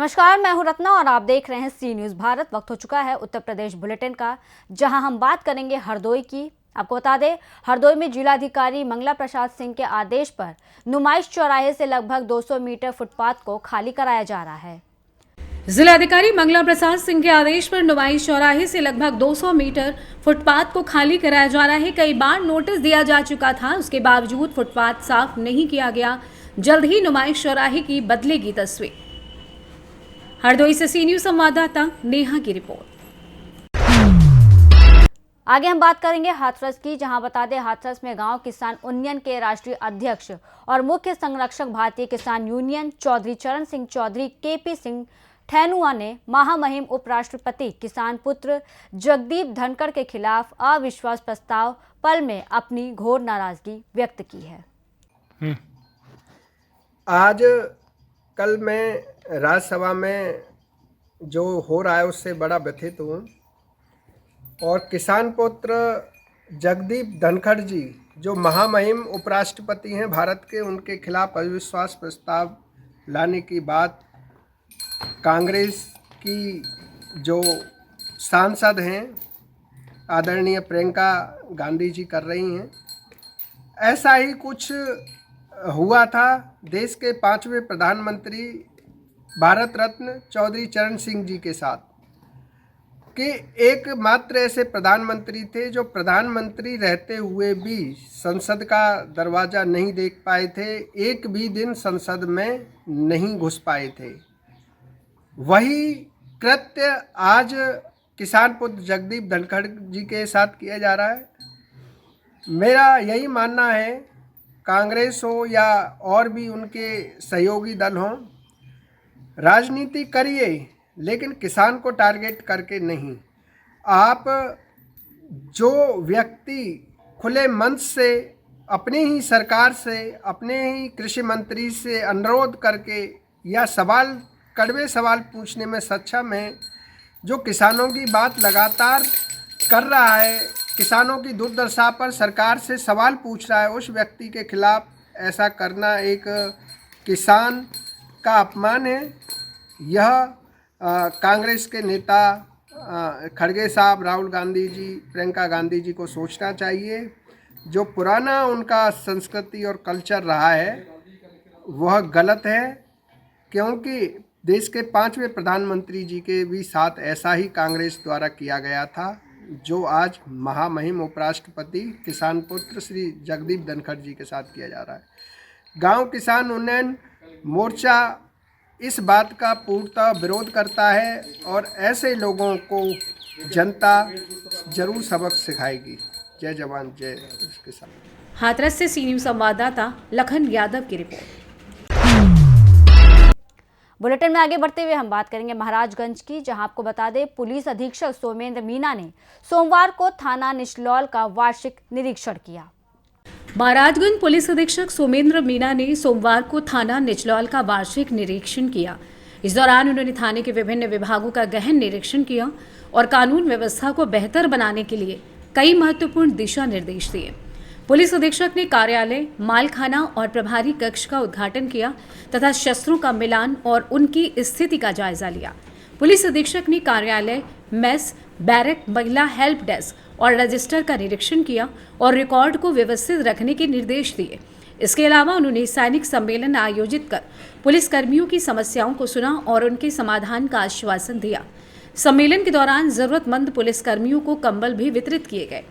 नमस्कार, मैं हूं रत्ना और आप देख रहे हैं सी न्यूज़ भारत। वक्त हो चुका है उत्तर प्रदेश बुलेटिन का, जहां हम बात करेंगे हरदोई की। आपको बता दें, हरदोई में जिलाधिकारी मंगला प्रसाद सिंह के आदेश पर नुमाइश चौराहे से लगभग 200 मीटर फुटपाथ को खाली कराया जा रहा है। जिलाधिकारी मंगला प्रसाद सिंह के आदेश पर नुमाइश चौराहे से लगभग 200 मीटर फुटपाथ को खाली कराया जा रहा है। कई बार नोटिस दिया जा चुका था, उसके बावजूद फुटपाथ साफ नहीं किया गया। जल्द ही नुमाइश चौराहे की बदलेगी तस्वीर। हरदोई से सी न्यूज़ संवाददाता नेहा की रिपोर्ट। आगे हम बात करेंगे हाथरस की, जहां बता दें हाथरस में गांव किसान यूनियन के राष्ट्रीय अध्यक्ष और मुख्य संरक्षक भारतीय किसान यूनियन चौधरी चरण सिंह चौधरी केपी सिंह ठैनुआ ने महामहिम उपराष्ट्रपति किसान पुत्र जगदीप धनखड़ के खिलाफ अविश्वास प्रस्ताव पल में अपनी घोर नाराजगी व्यक्त की है। आज कल मैं राज्यसभा में जो हो रहा है उससे बड़ा व्यथित हूँ और किसान पुत्र जगदीप धनखड़ जी जो महामहिम उपराष्ट्रपति हैं भारत के, उनके खिलाफ अविश्वास प्रस्ताव लाने की बात कांग्रेस की जो सांसद हैं आदरणीय प्रियंका गांधी जी कर रही हैं। ऐसा ही कुछ हुआ था देश के 5वें प्रधानमंत्री भारत रत्न चौधरी चरण सिंह जी के साथ, कि एकमात्र ऐसे प्रधानमंत्री थे जो प्रधानमंत्री रहते हुए भी संसद का दरवाज़ा नहीं देख पाए थे, एक भी दिन संसद में नहीं घुस पाए थे। वही कृत्य आज किसान पुत्र जगदीप धनखड़ जी के साथ किया जा रहा है। मेरा यही मानना है, कांग्रेस हो या और भी उनके सहयोगी दल हों, राजनीति करिए लेकिन किसान को टारगेट करके नहीं। आप जो व्यक्ति खुले मंच से अपने ही सरकार से, अपने ही कृषि मंत्री से अनुरोध करके या कड़वे सवाल पूछने में सक्षम है, जो किसानों की बात लगातार कर रहा है, किसानों की दुर्दशा पर सरकार से सवाल पूछ रहा है, उस व्यक्ति के खिलाफ ऐसा करना एक किसान का अपमान है। यह कांग्रेस के नेता खड़गे साहब, राहुल गांधी जी, प्रियंका गांधी जी को सोचना चाहिए। जो पुराना उनका संस्कृति और कल्चर रहा है वह गलत है, क्योंकि देश के 5वें प्रधानमंत्री जी के भी साथ ऐसा ही कांग्रेस द्वारा किया गया था, जो आज महामहिम उपराष्ट्रपति किसान पुत्र श्री जगदीप धनखड़ जी के साथ किया जा रहा है। गांव किसान यूनियन मोर्चा इस बात का पूर्णतः विरोध करता है और ऐसे लोगों को जनता जरूर सबक सिखाएगी। जय जवान जय किसान। हाथरस से सी न्यूज़ संवाददाता लखन यादव की रिपोर्ट। बुलेटिन में आगे बढ़ते हुए हम बात करेंगे महाराजगंज की, जहां आपको बता दें पुलिस अधीक्षक सोमेंद्र मीना ने सोमवार को थाना निचलौल का वार्षिक निरीक्षण किया। महाराजगंज पुलिस अधीक्षक सोमेंद्र मीना ने सोमवार को थाना निचलौल का वार्षिक निरीक्षण किया। इस दौरान उन्होंने थाने के विभिन्न विभागों का गहन निरीक्षण किया और कानून व्यवस्था को बेहतर बनाने के लिए कई महत्वपूर्ण दिशा निर्देश दिए। पुलिस अधीक्षक ने कार्यालय, मालखाना और प्रभारी कक्ष का उद्घाटन किया तथा शस्त्रों का मिलान और उनकी स्थिति का जायजा लिया। पुलिस अधीक्षक ने कार्यालय, मेस, बैरक, महिला हेल्प डेस्क और रजिस्टर का निरीक्षण किया और रिकॉर्ड को व्यवस्थित रखने के निर्देश दिए। इसके अलावा उन्होंने सैनिक सम्मेलन आयोजित कर पुलिसकर्मियों की समस्याओं को सुना और उनके समाधान का आश्वासन दिया। सम्मेलन के दौरान जरूरतमंद पुलिसकर्मियों को कंबल भी वितरित किए गए।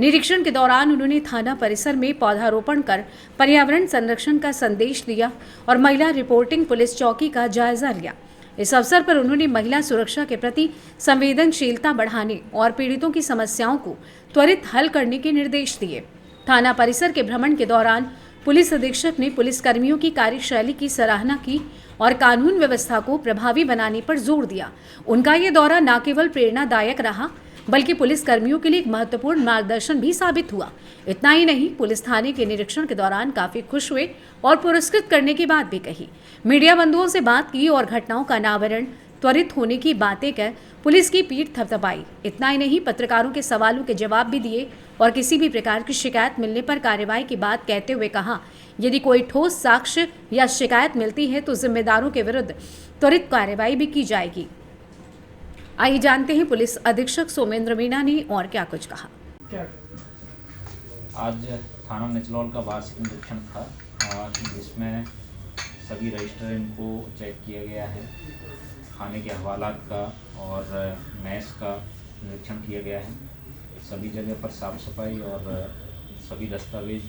निरीक्षण के दौरान उन्होंने थाना परिसर में पौधारोपण कर पर्यावरण संरक्षण का संदेश दिया और महिला रिपोर्टिंग पुलिस चौकी का जायजा लिया। इस अवसर पर उन्होंने महिला सुरक्षा के प्रति संवेदनशीलता बढ़ाने और पीड़ितों की समस्याओं को त्वरित हल करने के निर्देश दिए। थाना परिसर के भ्रमण के दौरान पुलिस अधीक्षक ने पुलिसकर्मियों की कार्यशैली की सराहना की और कानून व्यवस्था को प्रभावी बनाने पर जोर दिया। उनका ये दौरा न केवल प्रेरणादायक रहा, बल्कि पुलिस कर्मियों के लिए एक महत्वपूर्ण मार्गदर्शन भी साबित हुआ। इतना ही नहीं, पुलिस थाने के निरीक्षण के दौरान काफी खुश हुए और पुरस्कृत करने की बात भी कही। मीडिया बंधुओं से बात की और घटनाओं का अनावरण त्वरित होने की बातें कह पुलिस की पीठ थपथपाई। इतना ही नहीं, पत्रकारों के सवालों के जवाब भी दिए और किसी भी प्रकार की शिकायत मिलने पर कार्रवाई की बात कहते हुए कहा, यदि कोई ठोस साक्ष्य या शिकायत मिलती है तो जिम्मेदारों के विरुद्ध त्वरित कार्रवाई भी की जाएगी। आइए जानते हैं पुलिस अधीक्षक सोमेंद्र मीणा ने और क्या कुछ कहा। आज थाना निचलौल का वार्षिक निरीक्षण था, जिसमें सभी रजिस्टर इनको चेक किया गया है। खाने के हवालात का और मैस का निरीक्षण किया गया है। सभी जगह पर साफ सफाई और सभी दस्तावेज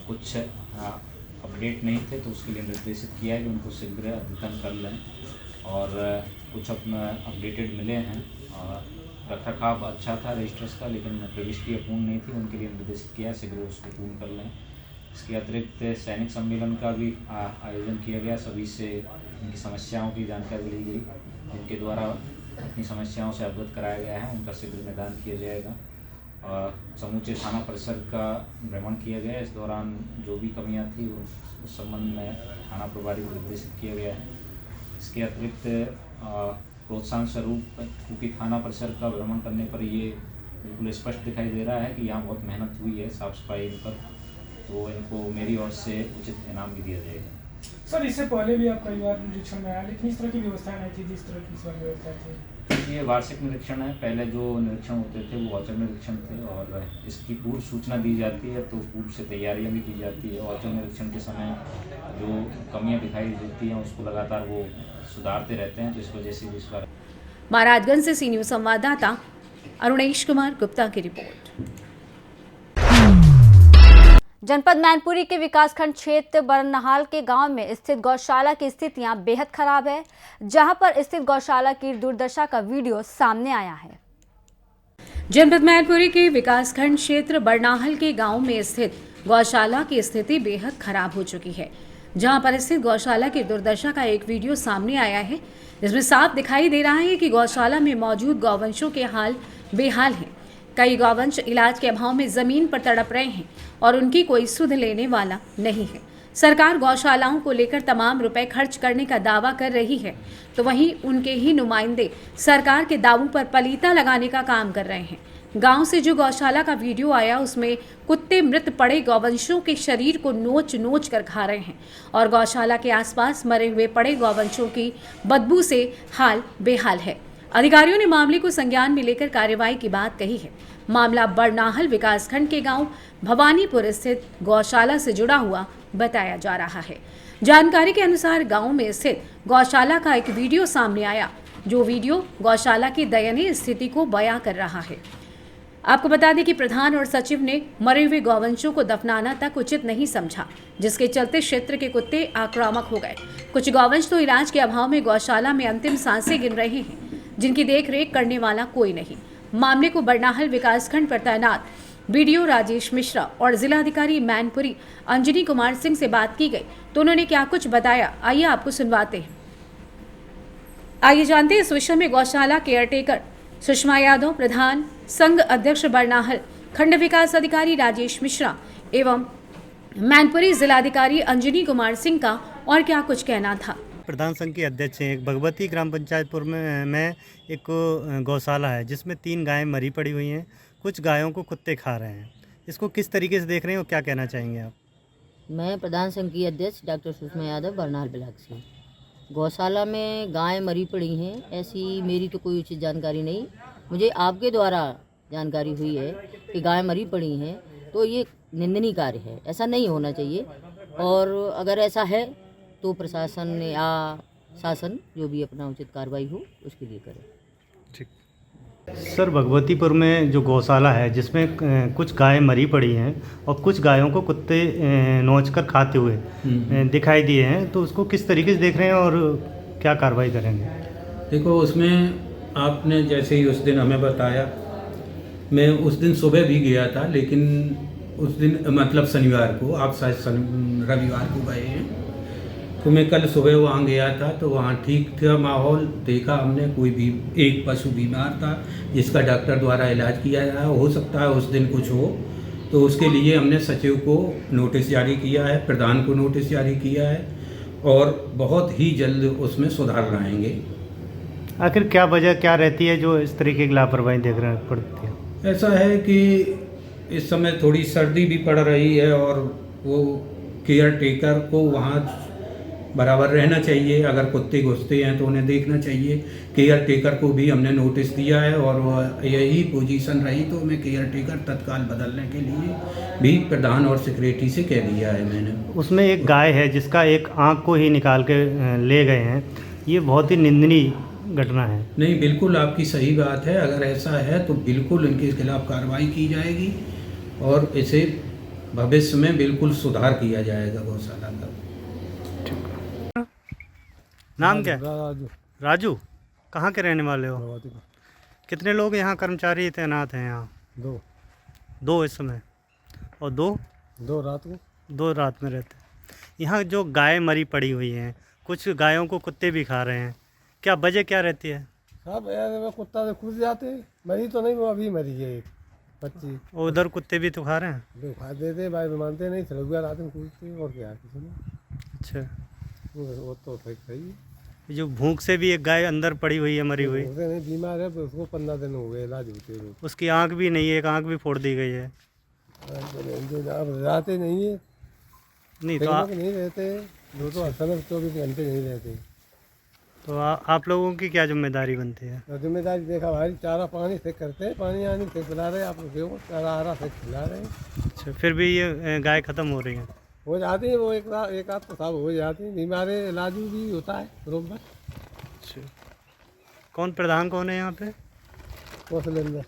कुछ अपडेट नहीं थे, तो उसके लिए निर्देशित किया है कि उनको शीघ्र अद्यतन कर लें। और कुछ अपडेटेड मिले हैं। रख रखाव अच्छा था रजिस्टर्स का, लेकिन प्रविष्टि पूर्ण नहीं थी, उनके लिए निर्देशित किया है शीघ्र उसको पूर्ण कर लें। इसके अतिरिक्त सैनिक सम्मेलन का भी आयोजन किया गया। सभी से उनकी समस्याओं की जानकारी ली गई, जिनके द्वारा अपनी समस्याओं से अवगत कराया गया है, उनका शीघ्र निदान किया जाएगा। और समूचे थाना परिसर का भ्रमण किया गया। इस दौरान जो भी कमियां थी उस संबंध में थाना प्रभारी को निर्देशित किया गया है। इसके अतिरिक्त प्रोत्साहन स्वरूप, क्योंकि थाना परिसर का भ्रमण करने पर ये बिल्कुल स्पष्ट दिखाई दे रहा है कि यहाँ बहुत मेहनत हुई है साफ़ सफाई पर, तो इनको मेरी ओर से उचित इनाम भी दिया जाएगा। सर, इससे पहले भी आप कई बार निरीक्षण में आया, लेकिन इस तरह की व्यवस्था नहीं थी जिस तरह की इस बार व्यवस्था थी। ये वार्षिक निरीक्षण है। पहले जो निरीक्षण होते थे वो औचक निरीक्षण थे, और इसकी पूर्व सूचना दी जाती है, तो पूर्व से तैयारियां भी की जाती है। औचक निरीक्षण के समय जो कमियां दिखाई देती हैं उसको लगातार वो सुधारते रहते हैं, तो इस वजह से इस बार। महाराजगंज से सी न्यूज संवाददाता अरुणेश कुमार गुप्ता की रिपोर्ट। जनपद मैनपुरी के विकासखंड क्षेत्र बरनहाल के गांव में स्थित गौशाला की स्थितियां बेहद खराब है, जहां पर स्थित गौशाला की दुर्दशा का वीडियो सामने आया है। जनपद मैनपुरी के विकासखंड क्षेत्र बरनाहल के गांव में स्थित गौशाला की स्थिति बेहद खराब हो चुकी है, जहां पर स्थित गौशाला की दुर्दशा का एक वीडियो सामने आया है, जिसमें साफ दिखाई दे रहा है कि गौशाला में मौजूद गौवंशों के हाल बेहाल हैं। कई गौवंश इलाज के अभाव में जमीन पर तड़प रहे हैं और उनकी कोई सुध लेने वाला नहीं है। सरकार गौशालाओं को लेकर तमाम रुपए खर्च करने का दावा कर रही है, तो वहीं उनके ही नुमाइंदे सरकार के दावों पर पलीता लगाने का काम कर रहे हैं। गांव से जो गौशाला का वीडियो आया उसमें कुत्ते मृत पड़े गौवंशों के शरीर को नोच नोच कर खा रहे हैं और गौशाला के आसपास मरे हुए पड़े गौवंशों की बदबू से हाल बेहाल है। अधिकारियों ने मामले को संज्ञान में लेकर कार्रवाई की बात कही है। मामला बरनाहल विकासखंड के गांव भवानीपुर स्थित गौशाला से जुड़ा हुआ बताया जा रहा है। जानकारी के अनुसार गांव में स्थित गौशाला का एक वीडियो सामने आया, जो वीडियो गौशाला की दयनीय स्थिति को बयां कर रहा है। आपको बता दें कि प्रधान और सचिव ने मरे हुए गौवंशों को दफनाना तक उचित नहीं समझा, जिसके चलते क्षेत्र के कुत्ते आक्रामक हो गए। कुछ गौवंश तो इलाज के अभाव में गौशाला में अंतिम सांसें गिन रहे हैं, जिनकी देखरेख करने वाला कोई नहीं। मामले को बरनाहल विकासखंड पर तैनात बीडीओ राजेश मिश्रा और जिलाधिकारी मैनपुरी अंजनी कुमार सिंह से बात की गई, तो उन्होंने क्या कुछ बताया, आइए आपको सुनवाते हैं। आइए जानते हैं इस विषय में गौशाला केयरटेकर सुषमा यादव, प्रधान संघ अध्यक्ष बरनाहल, खंड विकास अधिकारी राजेश मिश्रा एवं मैनपुरी जिलाधिकारी अंजनी कुमार सिंह का और क्या कुछ कहना था। प्रधान संघ के अध्यक्ष हैं। एक भगवती ग्राम पंचायतपुर में एक गौशाला है, जिसमें 3 गायें मरी पड़ी हुई हैं। कुछ गायों को कुत्ते खा रहे हैं। इसको किस तरीके से देख रहे हैं और क्या कहना चाहेंगे आप? मैं प्रधान संघ की अध्यक्ष डॉक्टर सुषमा यादव बरनाहल ब्लॉक से। गौशाला में गायें मरी पड़ी हैं, ऐसी मेरी तो कोई उचित जानकारी नहीं। मुझे आपके द्वारा जानकारी हुई है कि गायें मरी पड़ी हैं, तो ये निंदनीय कार्य है, ऐसा नहीं होना चाहिए। और अगर ऐसा है तो प्रशासन या शासन जो भी अपना उचित कार्रवाई हो उसके लिए करे। ठीक सर, भगवतीपुर में जो गौशाला है, जिसमें कुछ गायें मरी पड़ी हैं और कुछ गायों को कुत्ते नोच कर खाते हुए दिखाई दिए हैं, तो उसको किस तरीके से देख रहे हैं और क्या कार्रवाई करेंगे? देखो, उसमें आपने जैसे ही उस दिन हमें बताया, मैं उस दिन सुबह भी गया था, लेकिन उस दिन मतलब शनिवार को, आप शायद रविवार को गए हैं, तो मैं कल सुबह वहाँ गया था, तो वहाँ ठीक था माहौल। देखा हमने, कोई भी एक पशु बीमार था जिसका डॉक्टर द्वारा इलाज किया जा रहा, हो सकता है उस दिन कुछ हो, तो उसके लिए हमने सचिव को नोटिस जारी किया है, प्रधान को नोटिस जारी किया है और बहुत ही जल्द उसमें सुधार लाएंगे। आखिर क्या वजह क्या रहती है जो इस तरीके की लापरवाही देख रहे पड़ती है? ऐसा है कि इस समय थोड़ी सर्दी भी पड़ रही है और वो केयर टेकर को वहाँ बराबर रहना चाहिए। अगर कुत्ते घुसते हैं तो उन्हें देखना चाहिए। केयर टेकर को भी हमने नोटिस दिया है और वह यही पोजीशन रही तो मैं केयर टेकर तत्काल बदलने के लिए भी प्रधान और सेक्रेटरी से कह दिया है मैंने। उसमें एक गाय है जिसका एक आँख को ही निकाल के ले गए हैं, ये बहुत ही निंदनीय घटना है। नहीं, बिल्कुल आपकी सही बात है। अगर ऐसा है तो बिल्कुल इनके खिलाफ कार्रवाई की जाएगी और इसे भविष्य में बिल्कुल सुधार किया जाएगा गौशाला का। नाम क्या है? राजू। राजू, कहाँ के रहने वाले हो? प्रभाती का। कितने लोग यहाँ कर्मचारी तैनात हैं यहाँ? 2 2 इस समय और 2 रात को। 2 रात में रहते हैं। यहाँ जो गाय मरी पड़ी हुई हैं, कुछ गायों को कुत्ते भी खा रहे हैं, क्या वजह क्या रहती है? साहब यार वो कुत्ता से कूद जाते, मरी तो नहीं, वो अभी मरी है एक बच्ची। और उधर कुत्ते भी तो खा रहे हैं? जो खा देते भाई मानते नहीं, सड़क रात में कूदते और क्या किसी ने। अच्छा, वो तो ठीक सही है। जो भूख से भी एक गाय अंदर पड़ी हुई है मरी हुई, उसे नहीं बीमार है, उसको 15 दिन हो गए इलाज होते हुए। उसकी आँख भी नहीं है, एक आँख भी फोड़ दी गई है। अब रहते नहीं है, नहीं तो नहीं रहते, वो तो असल 24 घंटे नहीं रहते। तो आप लोगों की क्या जिम्मेदारी बनती है? जिम्मेदारी देखा भाई, चारा पानी से करते हैं, पानी आनी से खिला रहे, आप लोग चारा आरा से खिला रहे हैं। अच्छा, फिर भी ये गाय ख़त्म हो रही है? हो जाती है वो एक आध तो सब हो जाती है, बीमारी इलाज भी होता है रोग में। अच्छा, कौन प्रधान कौन है यहाँ पे? कौशलेंद्र।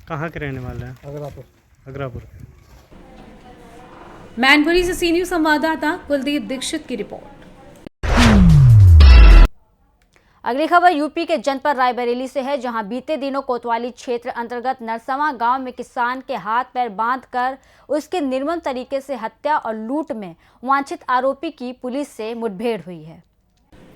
कहाँ के रहने वाले हैं? अगरापुर के। मैनपुरी से सी न्यूज़ संवाददाता कुलदीप दीक्षित की रिपोर्ट। अगली खबर यूपी के जनपद रायबरेली से है, जहां बीते दिनों कोतवाली क्षेत्र अंतर्गत नरसवां गांव में किसान के हाथ पैर बांधकर उसके निर्मम तरीके से हत्या और लूट में वांछित आरोपी की पुलिस से मुठभेड़ हुई है।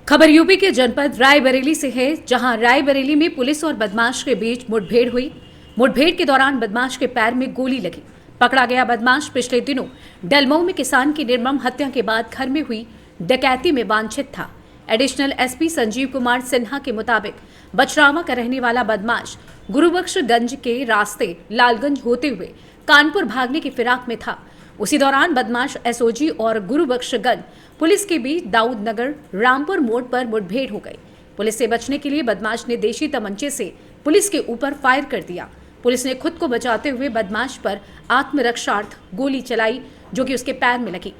खबर यूपी के जनपद रायबरेली से है, जहां रायबरेली में पुलिस और बदमाश के बीच मुठभेड़ हुई। मुठभेड़ के दौरान बदमाश के पैर में गोली लगी। पकड़ा गया बदमाश पिछले दिनों डलमऊ में किसान की निर्मम हत्या के बाद घर में हुई डकैती में वांछित था। एडिशनल एसपी संजीव कुमार सिन्हा के मुताबिक बचरावा का रहने वाला बदमाश गुरुबख्शगंज के रास्ते लालगंज होते हुए कानपुर भागने की फिराक में था। उसी दौरान बदमाश एसओजी और गुरुबख्शगंज पुलिस के बीच दाऊद नगर रामपुर मोड़ पर मुठभेड़ हो गई। पुलिस से बचने के लिए बदमाश ने देशी तमंचे से पुलिस के ऊपर फायर कर दिया। पुलिस ने खुद को बचाते हुए बदमाश पर आत्मरक्षार्थ गोली चलाई, जो कि उसके पैर में लगी।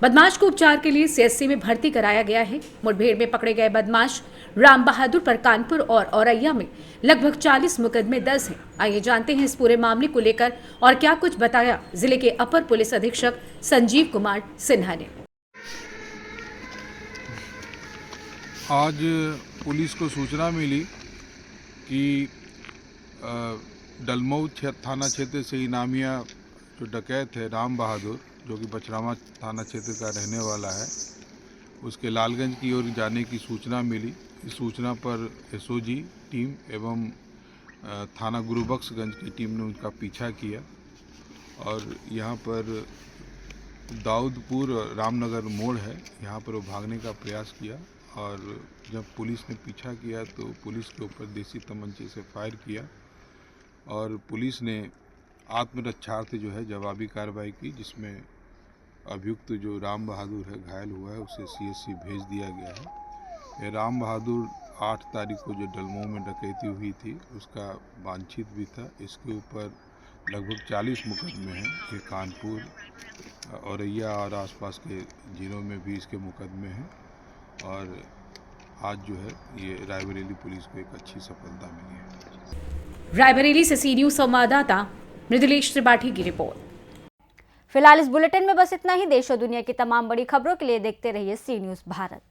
बदमाश को उपचार के लिए सीएससी में भर्ती कराया गया है। मुठभेड़ में पकड़े गए बदमाश राम बहादुर पर कानपुर और औरैया में लगभग 40 मुकदमे दर्ज हैं। आइए जानते हैं इस पूरे मामले को लेकर और क्या कुछ बताया जिले के अपर पुलिस अधीक्षक संजीव कुमार सिन्हा ने। आज पुलिस को सूचना मिली कि डलमऊ थाना क्षेत्र से इनामिया जो डकैत है राम बहादुर, जो कि बचरावा थाना क्षेत्र का रहने वाला है, उसके लालगंज की ओर जाने की सूचना मिली। इस सूचना पर एसओजी टीम एवं थाना गुरुबख्शगंज की टीम ने उनका पीछा किया और यहाँ पर दाऊदपुर रामनगर मोड़ है, यहाँ पर वो भागने का प्रयास किया और जब पुलिस ने पीछा किया तो पुलिस के ऊपर देसी तमंचे से फायर किया और पुलिस ने आत्मरक्षार्थ जो है जवाबी कार्रवाई की, जिसमें अभियुक्त जो राम बहादुर है घायल हुआ है, उसे सीएससी भेज दिया गया है। ये राम बहादुर 8 तारीख को जो डलमऊ में डकैती हुई थी उसका वांछित भी था। इसके ऊपर लगभग 40 मुकदमे हैं। ये कानपुर औरैया और आसपास के जिलों में भी इसके मुकदमे हैं और आज जो है ये रायबरेली पुलिस को एक अच्छी सफलता मिली है। रायबरेली से सी न्यूज़ संवाददाता मृदुलेश त्रिपाठी की रिपोर्ट। फिलहाल इस बुलेटिन में बस इतना ही। देश और दुनिया की तमाम बड़ी खबरों के लिए देखते रहिए सी न्यूज़ भारत।